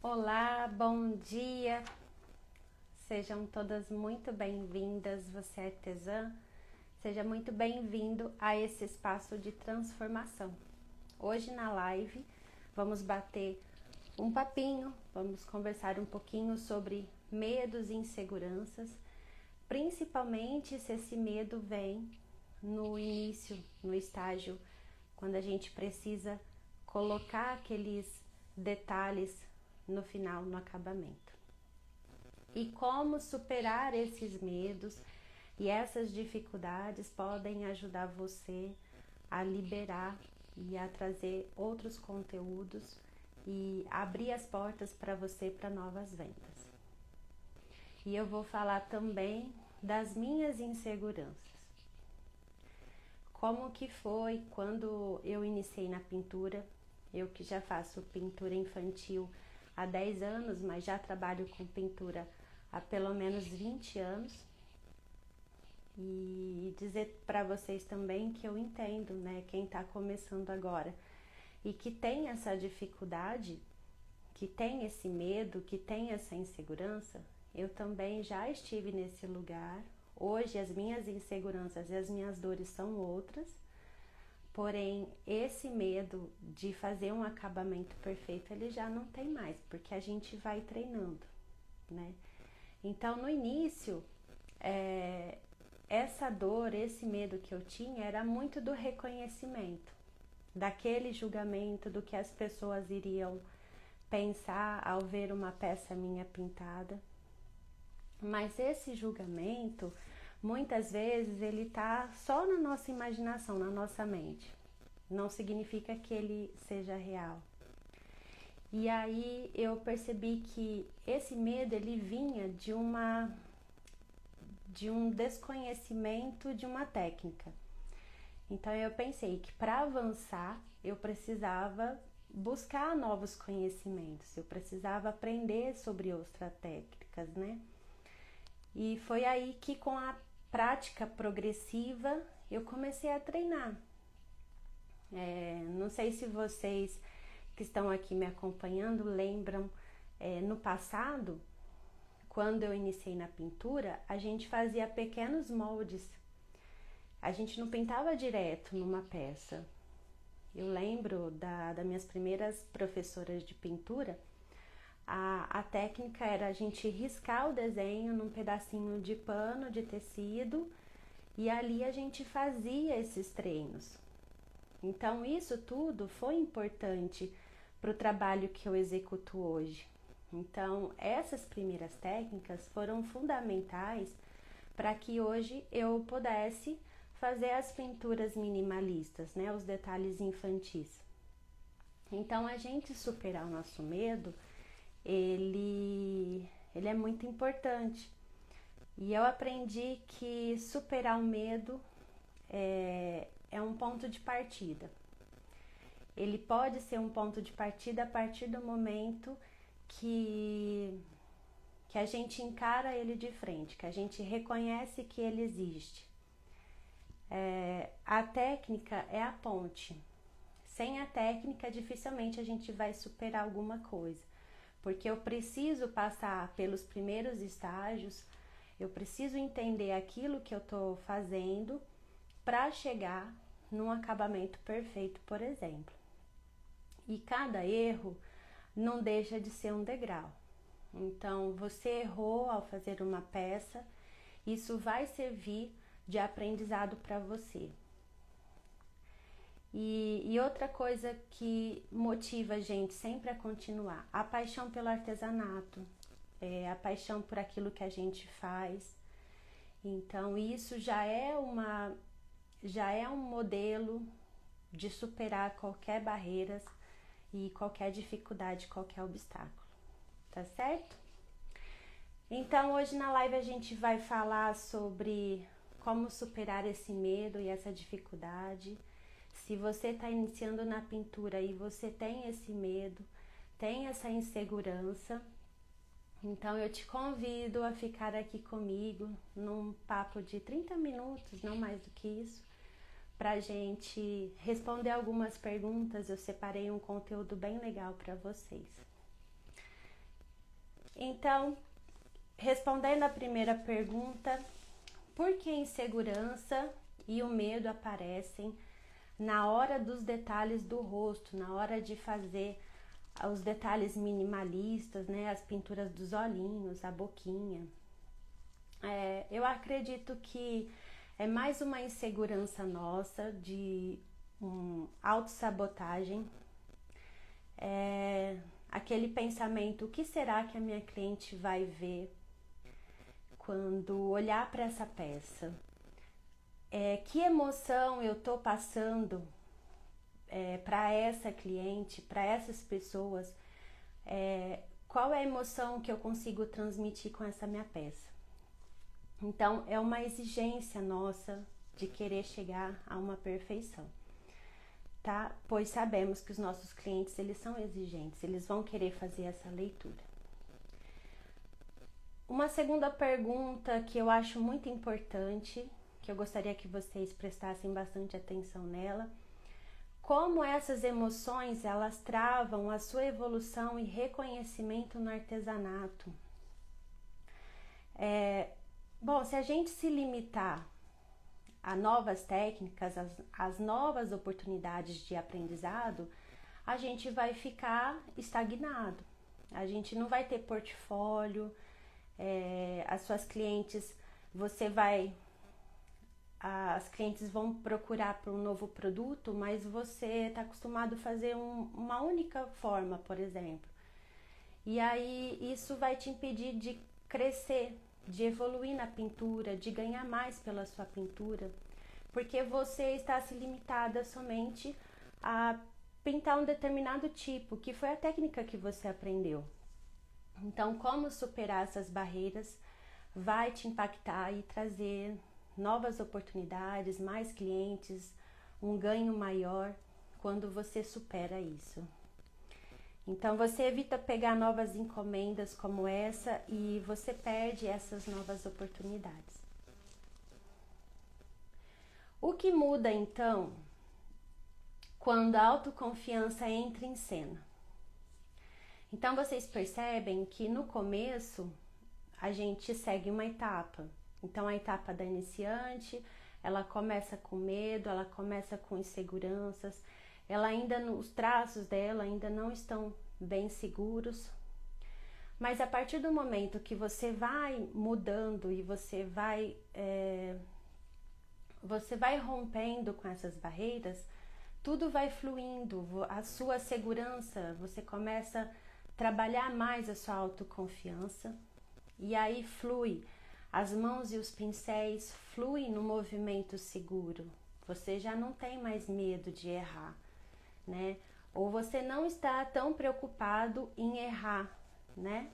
Olá, bom dia! Sejam todas muito bem-vindas, você é artesã, seja muito bem-vindo a esse espaço de transformação. Hoje na live vamos bater um papinho, vamos conversar um pouquinho sobre medos e inseguranças, principalmente se esse medo vem no início, no estágio, quando a gente precisa colocar aqueles detalhes no final, no acabamento. E como superar esses medos e essas dificuldades podem ajudar você a liberar e a trazer outros conteúdos e abrir as portas para você para novas vendas. E eu vou falar também das minhas inseguranças. Como que foi quando eu iniciei na pintura, eu que já faço pintura infantil há 10 anos, mas já trabalho com pintura há pelo menos 20 anos. E dizer para vocês também que eu entendo, né, quem está começando agora e que tem essa dificuldade, que tem esse medo, que tem essa insegurança, eu também já estive nesse lugar. Hoje as minhas inseguranças e as minhas dores são outras, porém esse medo de fazer um acabamento perfeito ele já não tem mais, porque a gente vai treinando, né? Então no início, essa dor, esse medo que eu tinha era muito do reconhecimento, daquele julgamento do que as pessoas iriam pensar ao ver uma peça minha pintada. Mas esse julgamento, muitas vezes, ele tá só na nossa imaginação, na nossa mente. Não significa que ele seja real. E aí eu percebi que esse medo, ele vinha de um desconhecimento de uma técnica. Então eu pensei que para avançar, eu precisava buscar novos conhecimentos, eu precisava aprender sobre outras técnicas, né? E foi aí que com a prática progressiva eu comecei a treinar. Não sei se vocês que estão aqui me acompanhando lembram, no passado, quando eu iniciei na pintura, a gente fazia pequenos moldes. A gente não pintava direto numa peça. Eu lembro das minhas primeiras professoras de pintura. A técnica era a gente riscar o desenho num pedacinho de pano, de tecido, e ali a gente fazia esses treinos. Então isso tudo foi importante para o trabalho que eu executo hoje. Então essas primeiras técnicas foram fundamentais para que hoje eu pudesse fazer as pinturas minimalistas, né, os detalhes infantis. Então a gente superar o nosso medo, ele é muito importante. E eu aprendi que superar o medo é um ponto de partida. Ele pode ser um ponto de partida a partir do momento que a gente encara ele de frente, que a gente reconhece que ele existe. A técnica é a ponte. Sem a técnica, dificilmente a gente vai superar alguma coisa. Porque eu preciso passar pelos primeiros estágios, eu preciso entender aquilo que eu estou fazendo para chegar num acabamento perfeito, por exemplo. E cada erro não deixa de ser um degrau. Então, você errou ao fazer uma peça, isso vai servir de aprendizado para você. E outra coisa que motiva a gente sempre a continuar, a paixão pelo artesanato, a paixão por aquilo que a gente faz. Então isso já é um modelo de superar qualquer barreira e qualquer dificuldade, qualquer obstáculo, tá certo? Então hoje na live a gente vai falar sobre como superar esse medo e essa dificuldade. Se você está iniciando na pintura e você tem esse medo, tem essa insegurança, então eu te convido a ficar aqui comigo num papo de 30 minutos, não mais do que isso, pra gente responder algumas perguntas. Eu separei um conteúdo bem legal para vocês. Então, respondendo a primeira pergunta, por que a insegurança e o medo aparecem na hora dos detalhes do rosto, na hora de fazer os detalhes minimalistas, né? As pinturas dos olhinhos, a boquinha. Eu acredito que é mais uma insegurança nossa de autossabotagem. Aquele pensamento, o que será que a minha cliente vai ver quando olhar para essa peça? Que emoção eu estou passando para essa cliente, para essas pessoas? Qual é a emoção que eu consigo transmitir com essa minha peça? Então, é uma exigência nossa de querer chegar a uma perfeição, tá? Pois sabemos que os nossos clientes, eles são exigentes, eles vão querer fazer essa leitura. Uma segunda pergunta que eu acho muito importante, que eu gostaria que vocês prestassem bastante atenção nela: como essas emoções, elas travam a sua evolução e reconhecimento no artesanato? Bom, se a gente se limitar a novas técnicas, as novas oportunidades de aprendizado, a gente vai ficar estagnado. A gente não vai ter portfólio, as suas clientes, as clientes vão procurar por um novo produto, mas você está acostumado a fazer uma única forma, por exemplo. E aí isso vai te impedir de crescer, de evoluir na pintura, de ganhar mais pela sua pintura, porque você está se limitada somente a pintar um determinado tipo, que foi a técnica que você aprendeu. Então, como superar essas barreiras vai te impactar e trazer novas oportunidades, mais clientes, um ganho maior quando você supera isso. Então, você evita pegar novas encomendas como essa e você perde essas novas oportunidades. O que muda, então, quando a autoconfiança entra em cena? Então, vocês percebem que no começo a gente segue uma etapa. Então, a etapa da iniciante, ela começa com medo, ela começa com inseguranças, os traços dela ainda não estão bem seguros. Mas a partir do momento que você vai mudando e você vai rompendo com essas barreiras, tudo vai fluindo, a sua segurança, você começa a trabalhar mais a sua autoconfiança e aí flui. As mãos e os pincéis fluem no movimento seguro. Você já não tem mais medo de errar, né? Ou você não está tão preocupado em errar, né?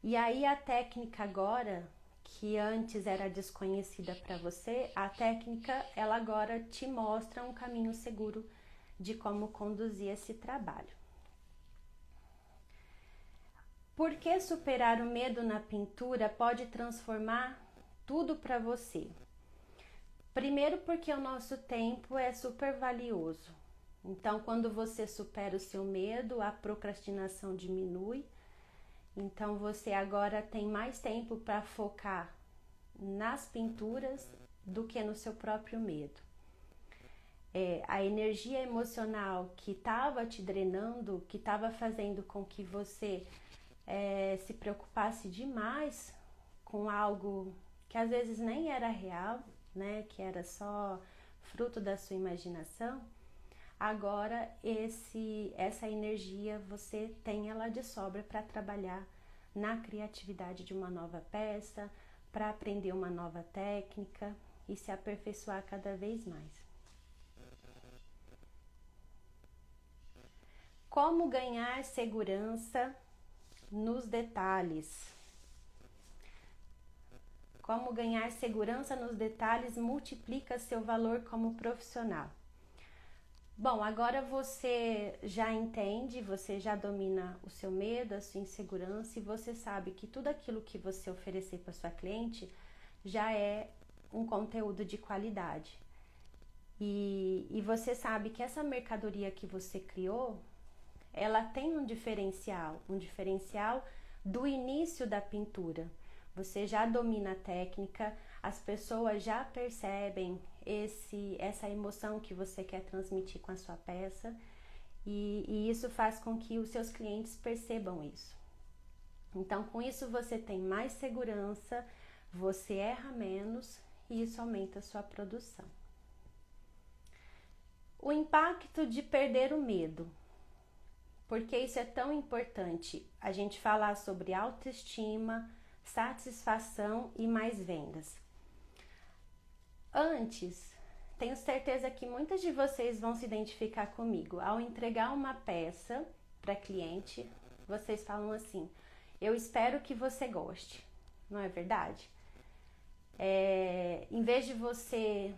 E aí a técnica agora, que antes era desconhecida para você, a técnica, ela agora te mostra um caminho seguro de como conduzir esse trabalho. Por que superar o medo na pintura pode transformar tudo para você? Primeiro, porque o nosso tempo é super valioso. Então, quando você supera o seu medo, a procrastinação diminui. Então, você agora tem mais tempo para focar nas pinturas do que no seu próprio medo. A energia emocional que estava te drenando, que estava fazendo com que você se preocupasse demais com algo que às vezes nem era real, né, que era só fruto da sua imaginação, agora essa energia você tem ela de sobra para trabalhar na criatividade de uma nova peça, para aprender uma nova técnica e se aperfeiçoar cada vez mais. Como ganhar segurança nos detalhes? Como ganhar segurança nos detalhes multiplica seu valor como profissional. Bom, agora você já entende, você já domina o seu medo, a sua insegurança e você sabe que tudo aquilo que você oferecer para sua cliente já é um conteúdo de qualidade. E você sabe que essa mercadoria que você criou, ela tem um diferencial do início da pintura. Você já domina a técnica, as pessoas já percebem essa emoção que você quer transmitir com a sua peça, e isso faz com que os seus clientes percebam isso. Então, com isso você tem mais segurança, você erra menos e isso aumenta a sua produção. O impacto de perder o medo. Por que isso é tão importante? A gente falar sobre autoestima, satisfação e mais vendas. Antes, tenho certeza que muitas de vocês vão se identificar comigo. Ao entregar uma peça para cliente, vocês falam assim: eu espero que você goste, não é verdade? Em vez de você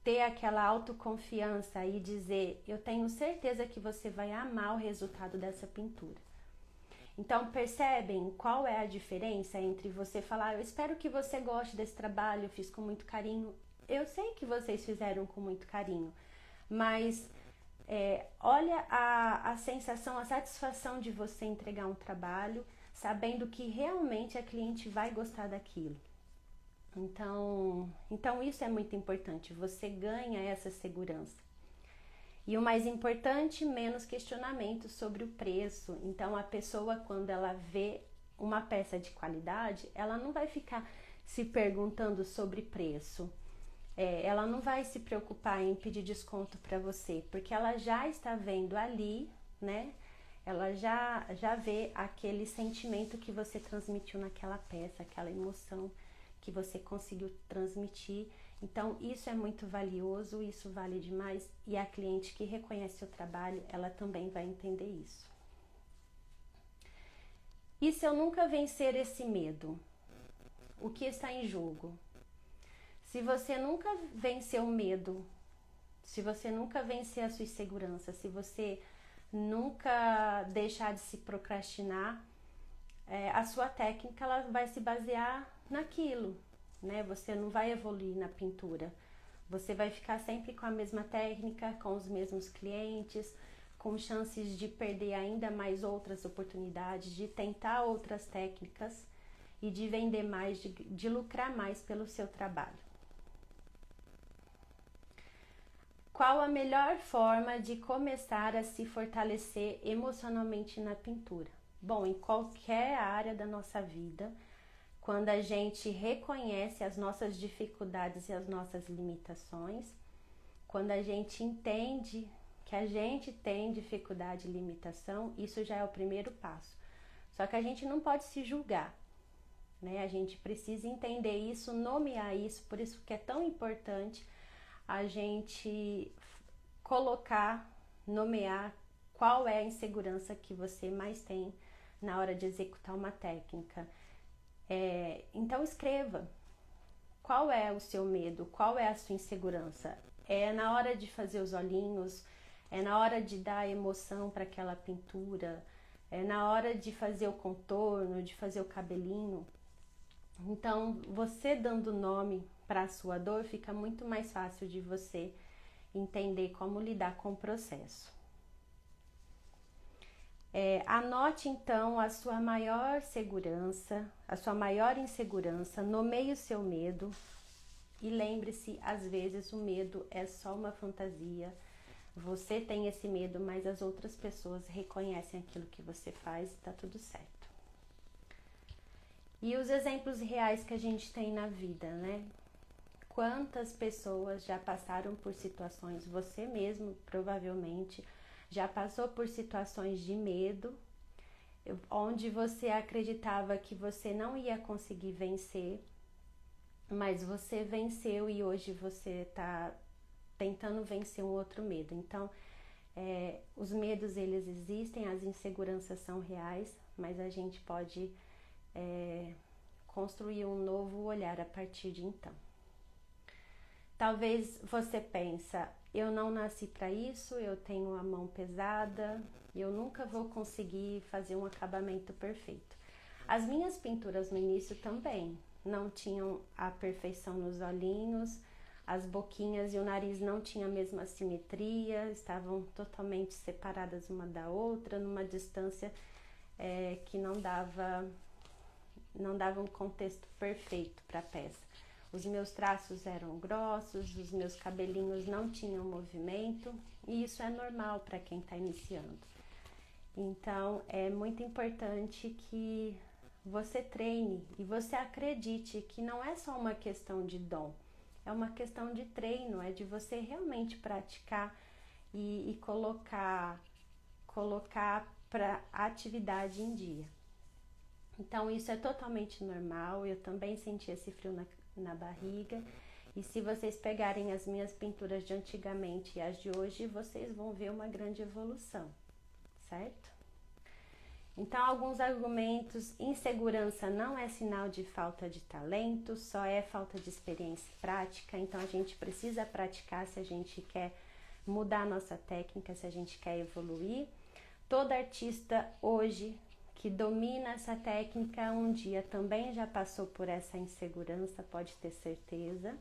ter aquela autoconfiança e dizer, eu tenho certeza que você vai amar o resultado dessa pintura. Então, percebem qual é a diferença entre você falar, eu espero que você goste desse trabalho, eu fiz com muito carinho. Eu sei que vocês fizeram com muito carinho, mas olha a sensação, a satisfação de você entregar um trabalho, sabendo que realmente a cliente vai gostar daquilo. Então isso é muito importante, você ganha essa segurança. E o mais importante, menos questionamento sobre o preço. Então a pessoa, quando ela vê uma peça de qualidade, ela não vai ficar se perguntando sobre preço. Ela não vai se preocupar em pedir desconto para você, porque ela já está vendo ali, né? Ela já vê aquele sentimento que você transmitiu naquela peça, aquela emoção que você conseguiu transmitir. Então isso é muito valioso, isso vale demais, e a cliente que reconhece o trabalho, ela também vai entender isso. E se eu nunca vencer esse medo? O que está em jogo? Se você nunca vencer o medo, se você nunca vencer a sua insegurança, se você nunca deixar de se procrastinar, a sua técnica ela vai se basear naquilo, né? Você não vai evoluir na pintura. Você vai ficar sempre com a mesma técnica, com os mesmos clientes, com chances de perder ainda mais outras oportunidades, de tentar outras técnicas e de vender mais, de lucrar mais pelo seu trabalho. Qual a melhor forma de começar a se fortalecer emocionalmente na pintura? Bom, em qualquer área da nossa vida, quando a gente reconhece as nossas dificuldades e as nossas limitações, quando a gente entende que a gente tem dificuldade e limitação, isso já é o primeiro passo. Só que a gente não pode se julgar, né? A gente precisa entender isso, nomear isso, por isso que é tão importante a gente colocar, nomear qual é a insegurança que você mais tem na hora de executar uma técnica. Então escreva qual é o seu medo, qual é a sua insegurança. É na hora de fazer os olhinhos, é na hora de dar emoção para aquela pintura, é na hora de fazer o contorno, de fazer o cabelinho. Então, você dando nome para a sua dor, fica muito mais fácil de você entender como lidar com o processo. Anote então a sua maior segurança, a sua maior insegurança, nomeie o seu medo e lembre-se, às vezes o medo é só uma fantasia. Você tem esse medo, mas as outras pessoas reconhecem aquilo que você faz e tá tudo certo. E os exemplos reais que a gente tem na vida, né? Quantas pessoas já passaram por situações, você mesmo provavelmente já passou por situações de medo, onde você acreditava que você não ia conseguir vencer, mas você venceu e hoje você está tentando vencer um outro medo. Então, os medos eles existem, as inseguranças são reais, mas a gente pode construir um novo olhar a partir de então. Talvez você pensa, eu não nasci para isso, eu tenho a mão pesada, eu nunca vou conseguir fazer um acabamento perfeito. As minhas pinturas no início também não tinham a perfeição nos olhinhos, as boquinhas e o nariz não tinham a mesma simetria, estavam totalmente separadas uma da outra, numa distância que não dava um contexto perfeito para a peça. Os meus traços eram grossos, os meus cabelinhos não tinham movimento, e isso é normal para quem está iniciando. Então, é muito importante que você treine e você acredite que não é só uma questão de dom, é uma questão de treino, é de você realmente praticar e colocar para a atividade em dia. Então, isso é totalmente normal, eu também senti esse frio na barriga. E se vocês pegarem as minhas pinturas de antigamente e as de hoje, vocês vão ver uma grande evolução, certo? Então, alguns argumentos: insegurança não é sinal de falta de talento, só é falta de experiência e prática. Então, a gente precisa praticar se a gente quer mudar a nossa técnica, se a gente quer evoluir. Todo artista hoje que domina essa técnica um dia também já passou por essa insegurança, pode ter certeza.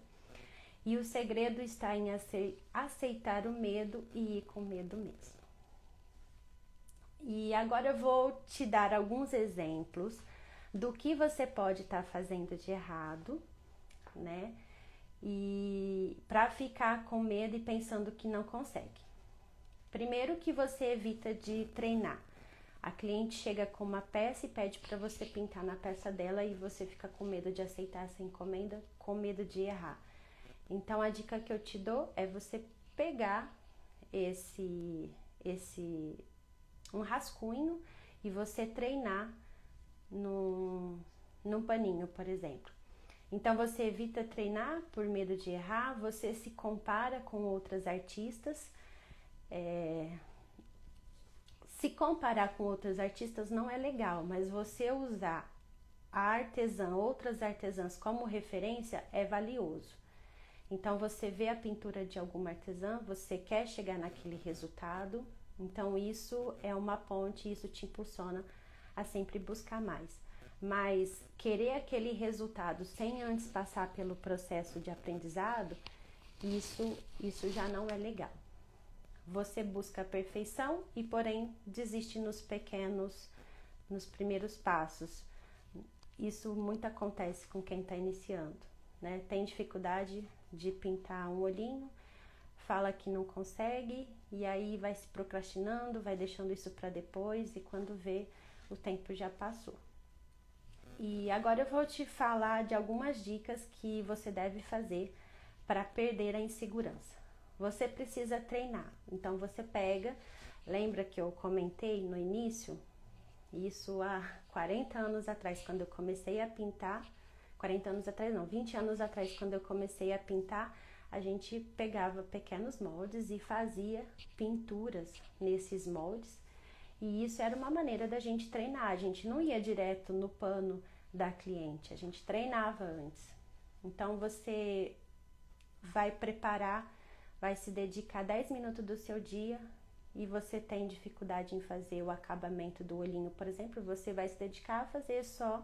E o segredo está em aceitar o medo e ir com medo mesmo. E agora eu vou te dar alguns exemplos do que você pode estar fazendo de errado, né? E para ficar com medo e pensando que não consegue. Primeiro, que você evita de treinar. A cliente chega com uma peça e pede para você pintar na peça dela e você fica com medo de aceitar essa encomenda, com medo de errar. Então, a dica que eu te dou é você pegar um rascunho e você treinar num paninho, por exemplo. Então, você evita treinar por medo de errar, você se compara com outras artistas. Se comparar com outros artistas não é legal, mas você usar a artesã, outras artesãs como referência é valioso. Então, você vê a pintura de alguma artesã, você quer chegar naquele resultado, então isso é uma ponte, isso te impulsiona a sempre buscar mais. Mas querer aquele resultado sem antes passar pelo processo de aprendizado, isso já não é legal. Você busca a perfeição e, porém, desiste nos primeiros passos. Isso muito acontece com quem está iniciando, né? Tem dificuldade de pintar um olhinho, fala que não consegue e aí vai se procrastinando, vai deixando isso para depois e quando vê, o tempo já passou. E agora eu vou te falar de algumas dicas que você deve fazer para perder a insegurança. Você precisa treinar, então você pega, lembra que eu comentei no início, isso há 40 anos atrás, quando eu comecei a pintar, 40 anos atrás não, 20 anos atrás, quando eu comecei a pintar, a gente pegava pequenos moldes e fazia pinturas nesses moldes, e isso era uma maneira da gente treinar, a gente não ia direto no pano da cliente, a gente treinava antes. Então você vai preparar, vai se dedicar 10 minutos do seu dia e você tem dificuldade em fazer o acabamento do olhinho, por exemplo, você vai se dedicar a fazer só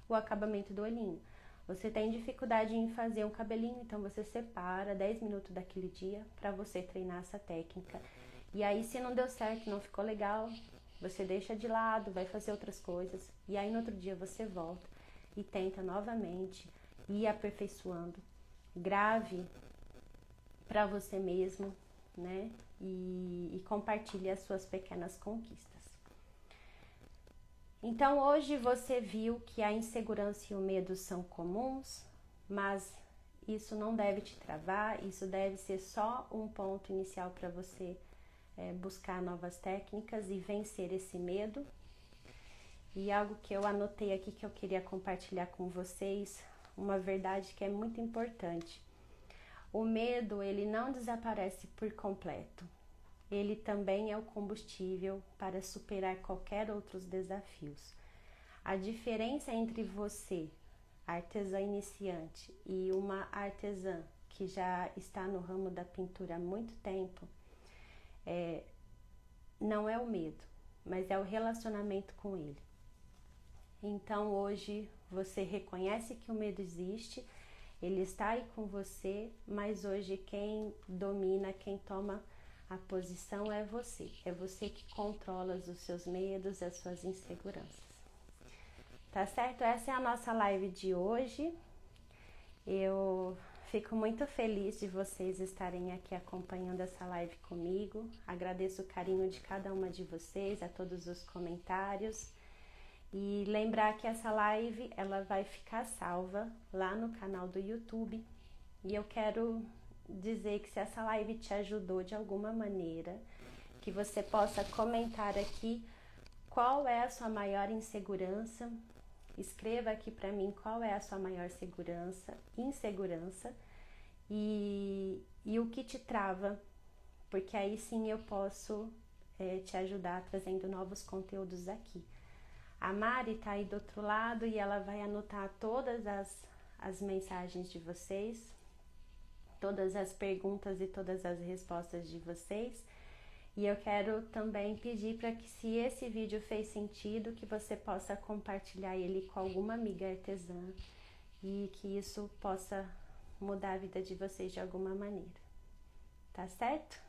o acabamento do olhinho. Você tem dificuldade em fazer um cabelinho, então você separa 10 minutos daquele dia para você treinar essa técnica. E aí, se não deu certo, não ficou legal, você deixa de lado, vai fazer outras coisas. E aí, no outro dia, você volta e tenta novamente ir aperfeiçoando. Grave para você mesmo, né? E compartilhe as suas pequenas conquistas. Então, hoje você viu que a insegurança e o medo são comuns, mas isso não deve te travar, isso deve ser só um ponto inicial para você buscar novas técnicas e vencer esse medo. E algo que eu anotei aqui que eu queria compartilhar com vocês, uma verdade que é muito importante. O medo, ele não desaparece por completo. Ele também é o combustível para superar qualquer outros desafios. A diferença entre você, artesã iniciante, e uma artesã que já está no ramo da pintura há muito tempo, não é o medo, mas é o relacionamento com ele. Então hoje você reconhece que o medo existe, ele está aí com você, mas hoje quem domina, quem toma A posição é você que controla os seus medos, as suas inseguranças. Tá certo? Essa é a nossa live de hoje. Eu fico muito feliz de vocês estarem aqui acompanhando essa live comigo. Agradeço o carinho de cada uma de vocês, a todos os comentários. E lembrar que essa live, ela vai ficar salva lá no canal do YouTube. E eu quero dizer que se essa live te ajudou de alguma maneira, que você possa comentar aqui qual é a sua maior insegurança. Escreva aqui para mim qual é a sua maior insegurança e o que te trava, porque aí sim eu posso te ajudar trazendo novos conteúdos aqui. A Mari tá aí do outro lado e ela vai anotar todas as mensagens de vocês, todas as perguntas e todas as respostas de vocês. E eu quero também pedir para que, se esse vídeo fez sentido, que você possa compartilhar ele com alguma amiga artesã e que isso possa mudar a vida de vocês de alguma maneira. Tá certo?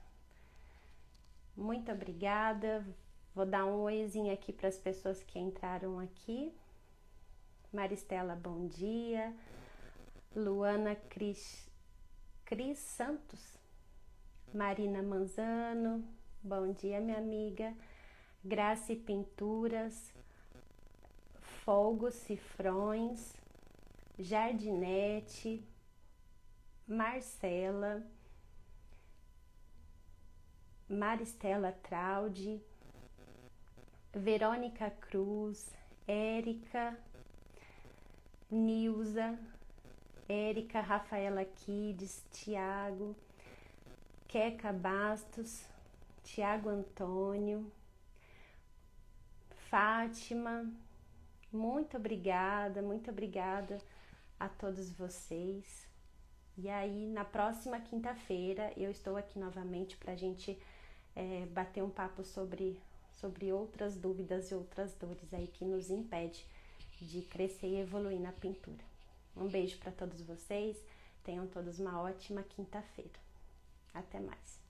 Muito obrigada. Vou dar um oizinho aqui para as pessoas que entraram aqui. Maristela, bom dia. Luana Cris Santos. Marina Manzano, bom dia, minha amiga. Grace Pinturas. Folgo Cifrões. Jardinete. Marcela. Maristela Traude. Verônica Cruz. Érica. Nilza. Érica, Rafaela Kides, Tiago, Queca Bastos, Tiago Antônio, Fátima, muito obrigada a todos vocês. E aí, na próxima quinta-feira, eu estou aqui novamente para a gente bater um papo sobre outras dúvidas e outras dores aí que nos impede de crescer e evoluir na pintura. Um beijo para todos vocês, tenham todos uma ótima quinta-feira. Até mais.